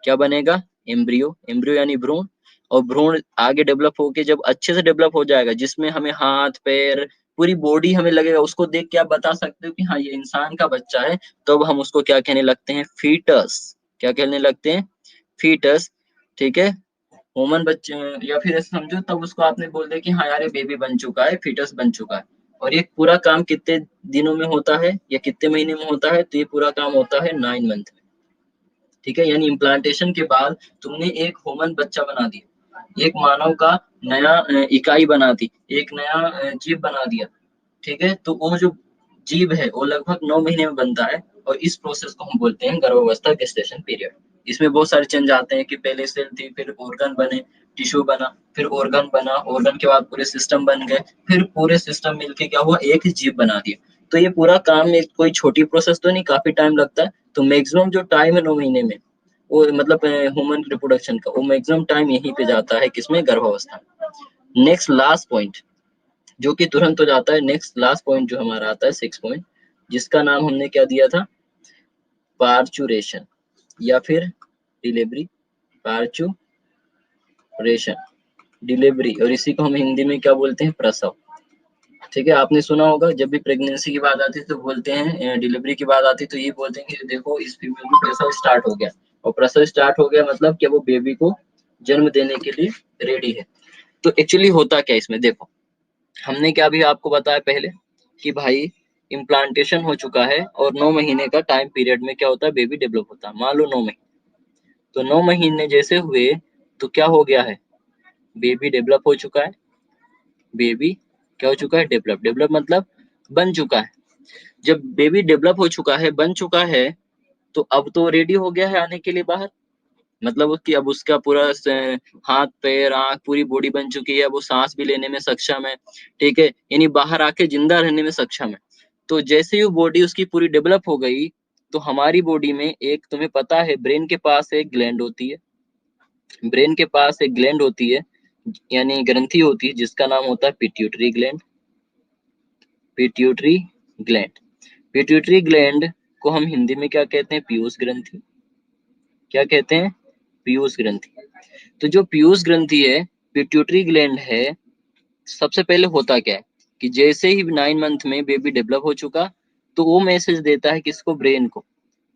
क्या बनेगा? एम्ब्रियो। एम्ब्रियो यानी भ्रूण। और भ्रूण आगे डेवलप होके जब अच्छे से डेवलप हो जाएगा, जिसमें हमें हाथ पैर पूरी बॉडी हमें लगेगा, उसको देख के आप बता सकते हो कि हाँ ये इंसान का बच्चा है, तो अब हम उसको क्या कहने लगते हैं? फीटस। क्या कहने लगते हैं? फीटस। ठीक है, ह्यूमन बच्चे, या फिर ऐसे समझो तब उसको आपने बोल दिया कि हाँ यार ये बेबी बन चुका है, फीटस बन चुका है। और ये पूरा काम कितने दिनों में होता है या कितने महीने में होता है? तो ये पूरा काम होता है 9 मंथ में। ठीक है, यानी इम्प्लांटेशन के बाद तुमने एक ह्यूमन बच्चा बना दिया, एक मानव का नया इकाई बना दी, एक नया जीव बना दिया। ठीक है, तो वो जो जीव है वो लगभग 9 महीने में बनता है, और इस प्रोसेस को हम बोलते हैं गर्भावस्था गेस्टेशन पीरियड। इसमें बहुत सारे चेंज आते हैं कि पहले सेल थी, फिर ऑर्गन बने, टिश्यू बना, फिर ऑर्गन बना, ऑर्गन के बाद पूरे सिस्टम बन गए, फिर पूरे सिस्टम मिलके क्या हुआ, एक जीव बना दिया। तो ये पूरा काम एक कोई छोटी प्रोसेस तो नहीं, काफी टाइम लगता है। तो मैक्सिमम जो टाइम है 9 महीने में, वो मतलब ह्यूमन रिप्रोडक्शन का, वो मैक्सिमम टाइम यहीं पे जाता है, किसमें, गर्भावस्था में। नेक्स्ट लास्ट पॉइंट जो कि तुरंत हो जाता है, नेक्स्ट लास्ट पॉइंट जो हमारा आता है 6 पॉइंट, जिसका नाम हमने क्या दिया था, पार्चुरेशन या फिर डिलीवरी। पार्चुरेशन, डिलीवरी, और इसी को हम हिंदी में क्या बोलते हैं, प्रसव। ठीक है, आपने सुना होगा जब भी प्रेगनेंसी की बात आती है तो बोलते हैं, डिलीवरी की बात आती है तो ये बोलते हैं कि देखो इस फीमेल को प्रसव स्टार्ट हो गया, और प्रसव स्टार्ट हो गया मतलब कि वो बेबी को जन्म देने के लिए रेडी है। तो एक्चुअली होता क्या इसमें, देखो हमने क्या भी आपको बताया पहले कि भाई इम्प्लांटेशन हो चुका है, और 9 महीने का टाइम पीरियड में क्या होता है, बेबी डेवलप होता है। मान लो 9 महीने, तो 9 महीने जैसे हुए तो क्या हो गया है, बेबी डेवलप हो चुका है। बेबी क्या हो चुका है, डेवलप। डेवलप मतलब बन चुका है। जब बेबी डेवलप हो चुका है, बन चुका है, तो अब तो रेडी हो गया है आने के लिए बाहर। मतलब कि अब उसका पूरा हाथ पैर आंख पूरी बॉडी बन चुकी है, वो सांस भी लेने में सक्षम है। ठीक है, यानी बाहर आके जिंदा रहने में सक्षम है। तो जैसे ही वो बॉडी उसकी पूरी डेवलप हो गई, तो हमारी बॉडी में एक, तुम्हें पता है, ब्रेन के पास एक ग्लैंड होती है। ब्रेन के पास एक ग्लैंड होती है, यानी ग्रंथि होती है, जिसका नाम होता है pituitary gland. Pituitary gland. Pituitary gland को हम हिंदी में क्या कहते हैं, पीयूष ग्रंथि। क्या कहते हैं, पीयूष ग्रंथि। तो जो पीयूष ग्रंथि है, पिट्यूटरी ग्लैंड है, सबसे पहले होता क्या है कि जैसे ही 9 मंथ में बेबी डेवलप हो चुका, तो वो मैसेज देता है किसको, ब्रेन को,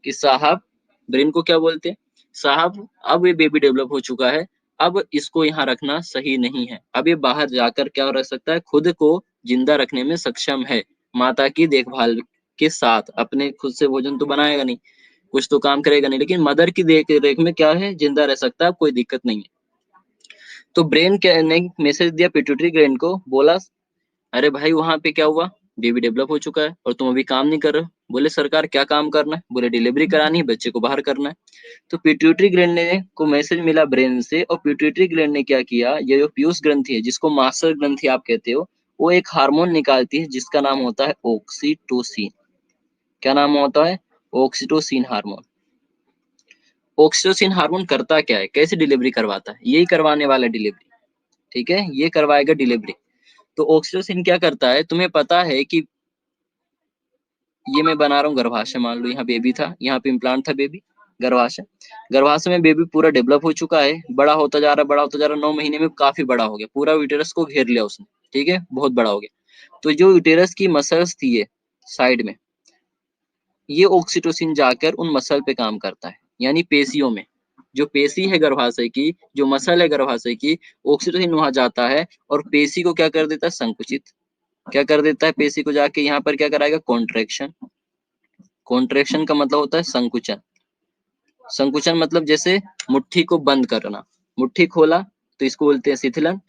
कि साहब, ब्रेन को क्या बोलते हैं, साहब अब ये बेबी डेवलप हो चुका है, अब इसको यहाँ रखना सही नहीं है, अब ये बाहर जाकर क्या रख सकता है, खुद को जिंदा रखने में सक्षम है, माता की देखभाल के साथ। अपने खुद से भोजन तो बनाएगा नहीं, कुछ तो काम करेगा नहीं, लेकिन मदर की देख रेख में क्या है, जिंदा रह सकता है, कोई दिक्कत नहीं है। तो ब्रेन क्या ने मैसेज दिया पिट्यूटरी ग्लैंड को, बोला अरे भाई वहां पे क्या हुआ, बेबी डेवलप हो चुका है और तुम अभी काम नहीं कर रहे हो। बोले सरकार क्या काम करना है, बोले डिलीवरी करानी है, बच्चे को बाहर करना है। तो पिट्यूटरी ग्लैंड ने को मैसेज मिला ब्रेन से, और पिट्यूटरी ग्लैंड ने क्या किया, ये जो पीयूष ग्रंथि है, जिसको मास्टर ग्रंथि आप कहते हो, वो एक हार्मोन निकालती है जिसका नाम होता है ऑक्सीटोसिन। क्या नाम होता है, ऑक्सीटोसिन हार्मोन। ऑक्सीटोसिन हार्मोन करता क्या है, कैसे डिलीवरी करवाता है, यही करवाने वाला डिलीवरी। ठीक है, ये करवाएगा डिलीवरी। तो ऑक्सीटोसिन क्या करता है, तुम्हें पता है कि ये मैं बना रहा हूँ गर्भाशय, मान लो यहाँ बेबी था, यहाँ पे इम्प्लांट था बेबी, गर्भाशय। गर्भाशय में बेबी पूरा डेवलप हो चुका है, बड़ा होता जा रहा है, बड़ा होता जा रहा है, 9 महीने में काफी बड़ा हो गया, पूरा यूटेरस को घेर लिया उसने। ठीक है, बहुत बड़ा हो गया। तो जो यूटेरस की मसल्स थी ये साइड में, ये ऑक्सीटोसिन जाकर उन मसल पे काम करता है, यानी पेशियों में। जो पेशी है गर्भाशय की, जो मसल है गर्भाशय की, ऑक्सीटोसिन वहां जाता है और पेशी को क्या कर देता है, संकुचित। क्या कर देता है, पेशी को जाके यहाँ पर क्या कराएगा, कॉन्ट्रैक्शन। कॉन्ट्रैक्शन का मतलब होता है संकुचन। संकुचन मतलब जैसे मुट्ठी को बंद करना, मुट्ठी खोला तो इसको बोलते हैं शिथिलन,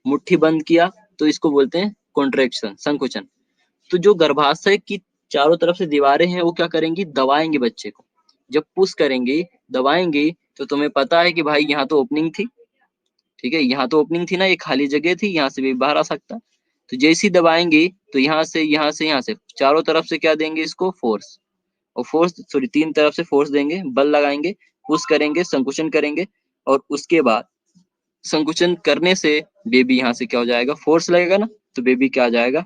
मुट्ठी बंद किया तो इसको बोलते हैं कॉन्ट्रैक्शन, संकुचन। तो जो गर्भाशय की चारों तरफ से दीवारें हैं वो क्या करेंगी, दबाएंगी बच्चे को। जब पुश करेंगी, दबाएंगी, तो तुम्हें पता है कि भाई यहाँ तो ओपनिंग थी। ठीक है, यहाँ तो ओपनिंग थी ना, ये खाली जगह थी, यहाँ से भी बाहर आ सकता। तो जैसी दबाएंगी तो यहाँ से यहाँ से यहाँ से चारों तरफ से क्या देंगे, इसको फोर्स। और फोर्स सॉरी 3 तरफ से फोर्स देंगे, बल लगाएंगे, पुश करेंगे, संकुचन करेंगे, और उसके बाद संकुचन करने से बेबी यहाँ से क्या हो जाएगा, फोर्स लगेगा ना, तो बेबी क्या आ जाएगा,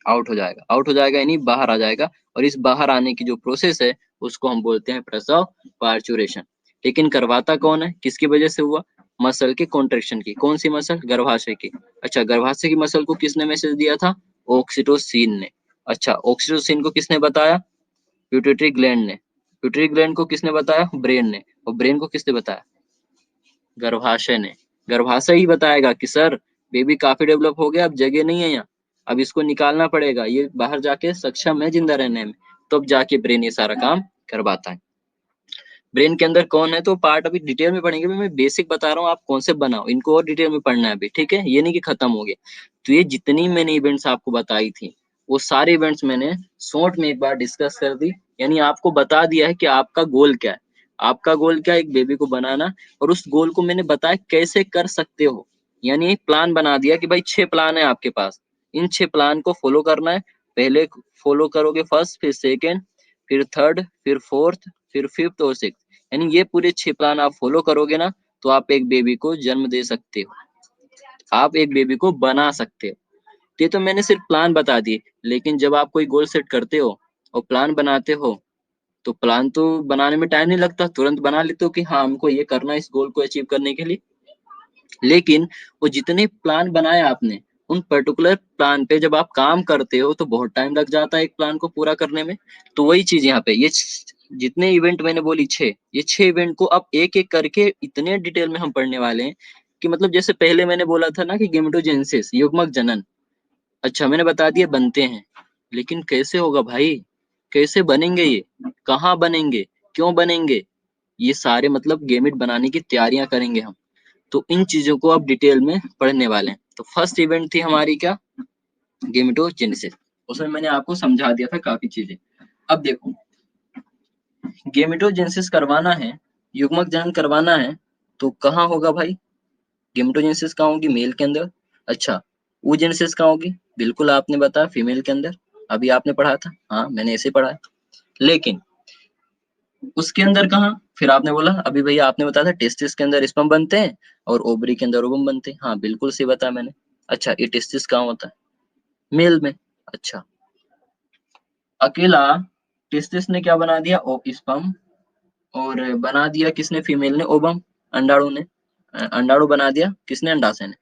आउट हो जाएगा। आउट हो जाएगा यानी बाहर आ जाएगा, और इस बाहर आने की जो प्रोसेस है उसको हम बोलते हैं प्रसव, पार्चुरेशन। लेकिन करवाता कौन है, किसकी वजह से हुआ, मसल के कॉन्ट्रेक्शन की। कौन सी मसल, गर्भाशय की। अच्छा, गर्भाशय की मसल को किसने मैसेज दिया था, ऑक्सीटोसिन ने। अच्छा, ऑक्सीटोसिन को किसने बताया, पिट्यूटरी ग्लैंड ने। पिट्यूटरी ग्लैंड को किसने बताया, ब्रेन ने। और ब्रेन को किसने बताया, गर्भाशय ने। गर्भाशय ही बताएगा कि सर बेबी काफी डेवलप हो गया, अब जगह नहीं है यहाँ, अब इसको निकालना पड़ेगा, ये बाहर जाके सक्षम है जिंदा रहने में। तो अब जाके ब्रेन ये सारा काम करवाता है। ब्रेन के अंदर कौन है, तो पार्ट अभी डिटेल में पढ़ेंगे, मैं बेसिक बता रहा हूँ, आप कॉन्सेप्ट बनाओ, इनको और डिटेल में पढ़ना है अभी। ठीक है, ये नहीं कि खत्म हो गया। तो ये जितनी मैंने इवेंट्स आपको बताई थी, वो सारे इवेंट्स मैंने शॉर्ट में एक बार डिस्कस कर दी, यानी आपको बता दिया है कि आपका गोल क्या है। आपका गोल क्या है, एक बेबी को बनाना, और उस गोल को मैंने बताया कैसे कर सकते हो, यानी एक प्लान बना दिया कि भाई 6 प्लान है आपके पास, इन 6 प्लान को फॉलो करना है। पहले फॉलो करोगे फर्स्ट, फिर सेकेंड, फिर थर्ड, फिर फोर्थ, फिर फिफ्थ और सिक्स्थ, यानी ये पूरे 6 प्लान आप फॉलो करोगे ना, तो आप एक बेबी को जन्म दे सकते हो, आप एक बेबी को बना सकते हो। ये तो मैंने सिर्फ प्लान बता दिए, लेकिन जब आप कोई गोल सेट करते हो और प्लान बनाते हो, तो प्लान तो बनाने में टाइम नहीं लगता, तुरंत बना लेते हो कि हाँ हमको ये करना है इस गोल को अचीव करने के लिए। लेकिन वो जितने प्लान बनाए आपने, उन पर्टिकुलर प्लान पे जब आप काम करते हो तो बहुत टाइम लग जाता है एक प्लान को पूरा करने में। तो वही चीज यहाँ पे, ये जितने इवेंट मैंने बोली 6, ये 6 इवेंट को अब एक एक करके इतने डिटेल में हम पढ़ने वाले हैं कि मतलब जैसे पहले मैंने बोला था ना कि गेमेटोजेनेसिस, युग्मक जनन, अच्छा मैंने बता दिया बनते हैं, लेकिन कैसे होगा भाई, कैसे बनेंगे ये, कहाँ बनेंगे, क्यों बनेंगे, ये सारे मतलब गेमेट बनाने की तैयारियां करेंगे हम। तो इन चीजों को आप डिटेल में पढ़ने वाले हैं। तो फर्स्ट इवेंट थी हमारी क्या, गेमेटोजेनेसिस, उसमें मैंने आपको समझा दिया था काफी चीजें। अब देखो, गेमेटोजेनेसिस करवाना है, युग्मक जनन करवाना है, तो कहाँ होगा भाई, गेमेटोजेनेसिस कहाँ होगी, मेल के अंदर। अच्छा, oogenesis कहाँ होगी, बिल्कुल आपने बताया फीमेल के अंदर, अभी आपने पढ़ा था, हाँ मैंने ऐसे पढ़ा है। लेकिन उसके अंदर कहाँ, फिर आपने बोला अभी भैया आपने बताया था टेस्टिस के अंदर स्पर्म बनते हैं और ओवरी के अंदर ओवम बनते हैं, हाँ बिल्कुल सही बताया मैंने। अच्छा, ये टेस्टिस कहाँ होता है, मेल में। अच्छा, अकेला टेस्टिस ने क्या बना दिया, ओ स्पर्म, और बना दिया किसने, फीमेल ने ओवम, अंडाणु ने, अंडाणु बना दिया किसने, अंडाशय ने।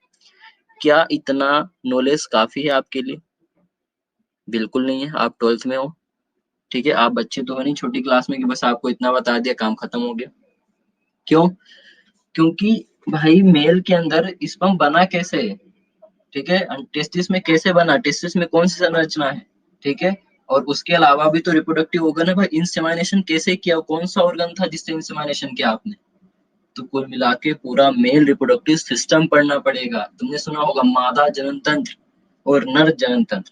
क्या इतना नॉलेज काफी है आपके लिए, बिल्कुल नहीं है, आप 12th में हो, ठीक है, आप बच्चे तो है नहीं छोटी क्लास में कि बस आपको इतना बता दिया काम खत्म हो गया। क्यों, क्योंकि भाई मेल के अंदर स्पर्म बना कैसे है, ठीक है, टेस्टिस में कैसे बना, टेस्टिस में कौन सी संरचना है, ठीक है, और उसके अलावा भी तो रिप्रोडक्टिव ऑर्गन है भाई, इंसेमिनेशन कैसे किया, कौन सा ऑर्गन था जिससे इंसेमिनेशन किया आपने। तो कुल मिला के पूरा मेल रिप्रोडक्टिव सिस्टम पढ़ना पड़ेगा। तुमने सुना होगा मादा जनन तंत्र और नर जनन तंत्र,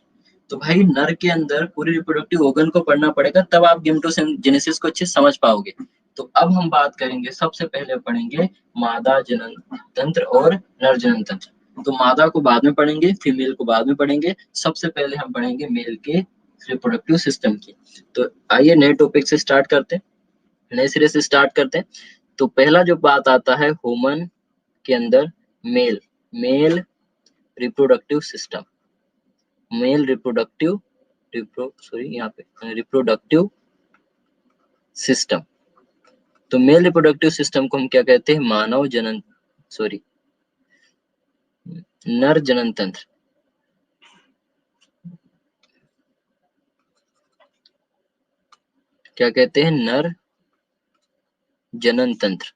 तो भाई नर के अंदर पूरी रिप्रोडक्टिव ऑर्गन को पढ़ना पड़ेगा, तब आप गेमेटोजेनेसिस को अच्छे से समझ पाओगे। तो अब हम बात करेंगे, सबसे पहले पढ़ेंगे मादा जनन तंत्र और नर जनन तंत्र। तो मादा को बाद में पढ़ेंगे, फीमेल को बाद में पढ़ेंगे, सबसे पहले हम पढ़ेंगे मेल के रिप्रोडक्टिव सिस्टम की। तो आइए नए टॉपिक से स्टार्ट करते हैं, नए सिरे से स्टार्ट करते हैं। तो पहला जो बात आता है ह्यूमन के अंदर, male male reproductive system, male reproductive यहाँ पे रिप्रोडक्टिव सिस्टम। तो मेल रिप्रोडक्टिव सिस्टम को हम क्या कहते हैं, मानव जनन, सॉरी नर जनन तंत्र, क्या कहते हैं, नर जनन तंत्र,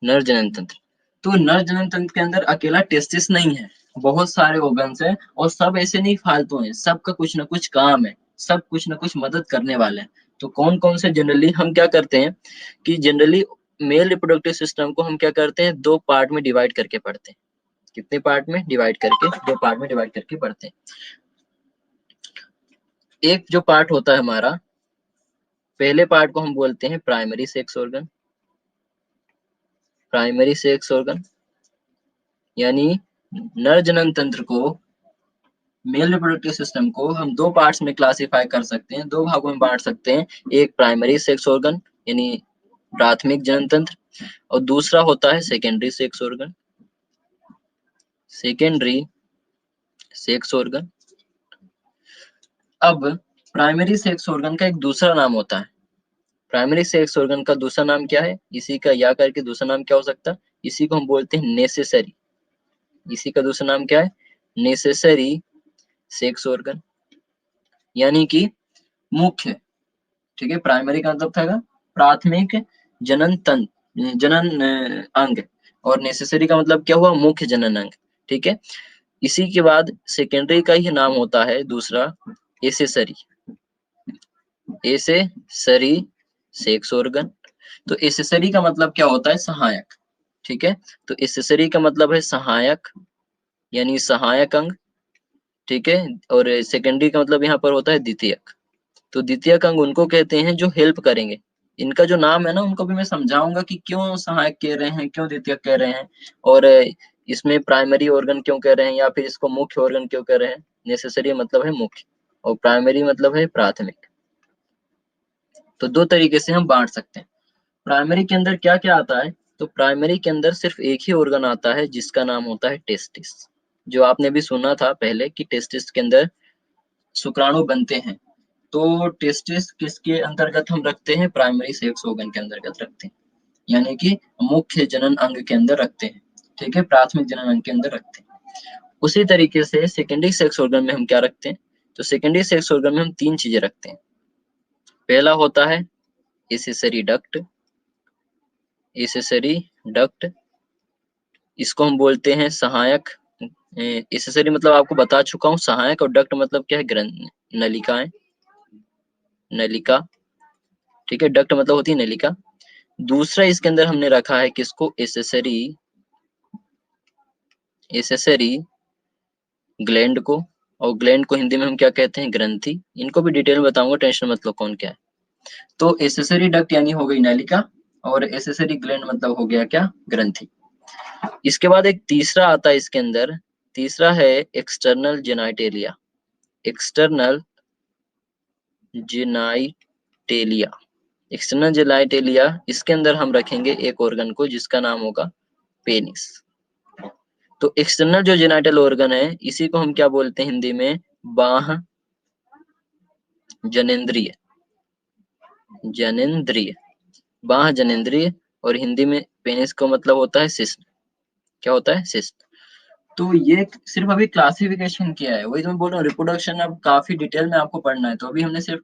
नर जनन तंत्र। तो नर जनन तंत्र के अंदर अकेला टेस्टिस नहीं है, बहुत सारे ऑर्गन्स हैं, और सब ऐसे नहीं फालतू हैं, सबका कुछ ना कुछ काम है, सब कुछ ना कुछ मदद करने वाले हैं। तो कौन कौन से, जनरली हम क्या करते हैं कि जनरली मेल रिप्रोडक्टिव सिस्टम को हम क्या करते हैं, 2 पार्ट में डिवाइड करके पढ़ते हैं। कितने पार्ट में डिवाइड करके, 2 पार्ट में डिवाइड करके पढ़ते हैं। एक जो पार्ट होता है हमारा, पहले पार्ट को हम बोलते हैं primary sex organ, primary sex organ, यानी नर जनन तंत्र को, मेल रिप्रोडक्टिव सिस्टम को हम 2 पार्ट्स में क्लासिफाई कर सकते हैं, 2 भागों में बांट सकते हैं। एक प्राइमरी सेक्स ऑर्गन यानी प्राथमिक जनन तंत्र, और दूसरा होता है secondary sex organ, secondary sex organ. अब प्राइमरी सेक्स ऑर्गन का एक दूसरा नाम होता है, प्राइमरी सेक्स ऑर्गन का दूसरा नाम क्या है, इसी का या करके दूसरा नाम क्या हो सकता है, इसी को हम बोलते हैं नेसेसरी, इसी का दूसरा नाम क्या है, नेसेसरी सेक्स ऑर्गन, यानी कि मुख्य, ठीक है, प्राइमरी का मतलब था प्राथमिक जनन तंत्र, जनन अंग, और नेसेसरी का मतलब क्या हुआ, मुख्य जनन अंग, ठीक है। इसी के बाद सेकेंडरी का ही नाम होता है दूसरा, एसेसरी, एसेसरी सेक्स ऑर्गन। तो एसेसरी का मतलब क्या होता है, सहायक, ठीक है। तो एसेसरी का मतलब है सहायक, यानी सहायक अंग, ठीक है, और सेकेंडरी का मतलब यहाँ पर होता है द्वितीयक। तो द्वितीयक अंग उनको कहते हैं जो हेल्प करेंगे। इनका जो नाम है ना, उनको भी मैं समझाऊंगा कि क्यों सहायक कह रहे हैं, क्यों द्वितीयक कह रहे हैं, और इसमें प्राइमरी ऑर्गन क्यों कह रहे हैं, या फिर इसको मुख्य ऑर्गन क्यों कह रहे हैं। नेसेसरी मतलब है मुख्य, और प्राइमरी मतलब है प्राथमिक। तो दो तरीके से हम बांट सकते हैं। प्राइमरी के अंदर क्या क्या आता है, तो प्राइमरी के अंदर सिर्फ एक ही ऑर्गन आता है जिसका नाम होता है टेस्टिस। जो आपने भी सुना था पहले कि टेस्टिस के अंदर शुक्राणु बनते हैं। तो टेस्टिस किसके अंतर्गत हम रखते हैं, प्राइमरी सेक्स ऑर्गन के अंतर्गत रखते हैं, यानी कि मुख्य जनन अंग के अंदर रखते हैं। ठीक है, प्राथमिक जनन अंग के अंदर रखते हैं। उसी तरीके से सेकेंडरी सेक्स ऑर्गन में हम क्या रखते हैं, तो सेकेंडरी सेक्स ऑर्गन में हम तीन चीजें रखते हैं। पहला होता है एसेसरी डक्ट। एसेसरी डक्ट, इसको हम बोलते हैं सहायक। एसेसरी मतलब आपको बता चुका हूँ, सहायक, और डक्ट मतलब क्या है, ग्रंथ, नलिकाएं, नलिका। ठीक है, डक्ट मतलब होती है नलिका। दूसरा इसके अंदर हमने रखा है किसको, एसेसरी, एसेसरी ग्लैंड को। और ग्लैंड को हिंदी में हम क्या कहते हैं, ग्रंथि। इनको भी डिटेल में बताऊंगा, टेंशन मतलब कौन क्या है। तो एसेसरी डक्ट यानी हो गई नलिका, और एसेसरी ग्लैंड मतलब हो गया क्या, ग्रंथि। इसके बाद एक तीसरा आता है इसके अंदर, तीसरा है external genitalia. External genitalia, external genitalia, इसके अंदर हम रखेंगे एक ऑर्गन को जिसका नाम होगा पेनिस। तो एक्सटर्नल जो जेनाइटल ऑर्गन है, इसी को हम क्या बोलते हैं हिंदी में, बाह जनेंद्रिय। जनेंद्रिय, बाह जनेंद्रिय, और हिंदी में पेनिस का मतलब होता है शिश्न। क्या होता है, शिश्न। तो ये सिर्फ अभी क्लासिफिकेशन किया है, वही तो मैं बोल रहा हूँ, रिप्रोडक्शन अब काफी डिटेल में आपको पढ़ना है। तो अभी हमने सिर्फ